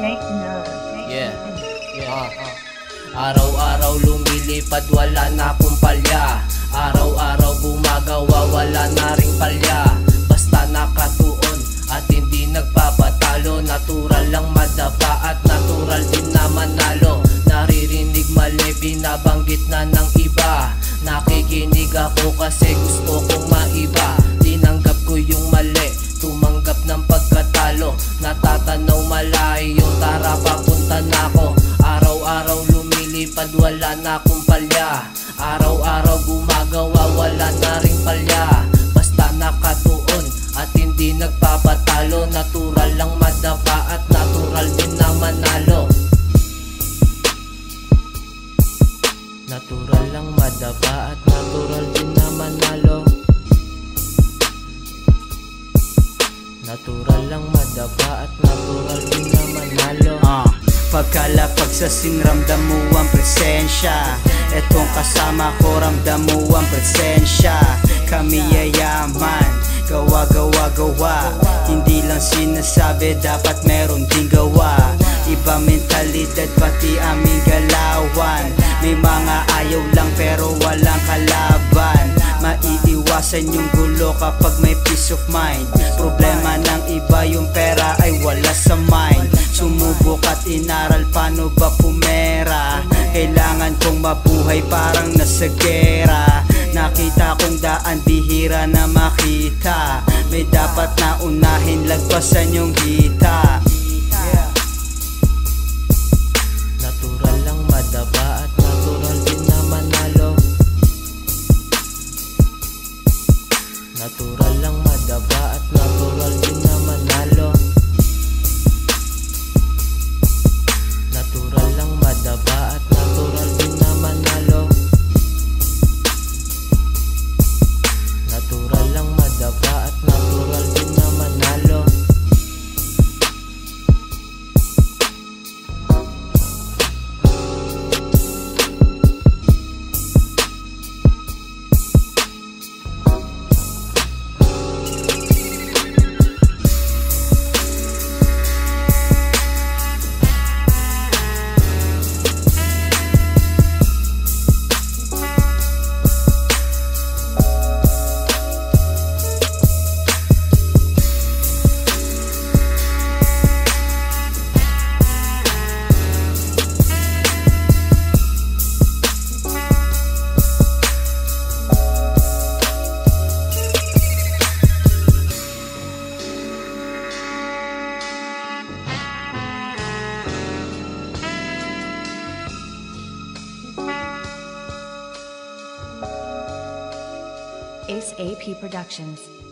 Yeah. Araw-araw lumilipad, wala na akong palya. Araw-araw gumagawa, wala na ring palya. Basta nakatuon at hindi nagpapatalo. Natural lang madapa at natural din na manalo. Naririnig mali, binabanggit na ng iba. Nakikinig ako kasi gusto kong maiba. Tinanggap ko yung mali, tumanggap ng pagkatalo. Natatanaw malayo, tara papunta na ako. Araw-araw lumilipad, wala na akong palya. Araw-araw gumagawa, wala na ring palya. Basta nakatuon at hindi nagpapatalo. Natural lang madapa at natural din na manalo. Natural lang madapa at natural din na manalo. Natural lang madapa at natural din na manalo. Pagkalapag sa sinramdam mo ang presensya. Etong kasama ko ramdam mo ang presensya. Kami yayaman, gawa. Hindi lang sinasabi, dapat meron ding gawa. Iba mentalidad pati aming galawan. May mga ayaw lang pero walang kalaban. Maiiwasan yung gulo kapag may peace of mind. Problema ng iba yung pera ay wala sa mind. Sumubok at inaral paano ba pumera. Kailangan kong mabuhay parang nasa gera. Nakita kong daan bihira na makita. May dapat na unahin, lagpasan yung hita. Natural lang madaba at natural din na manalo. Natural lang madaba at natural din na manalo. Natural lang madaba at natural din na manalo. Natural lang madaba at natural din na manalo. Ace AP Productions.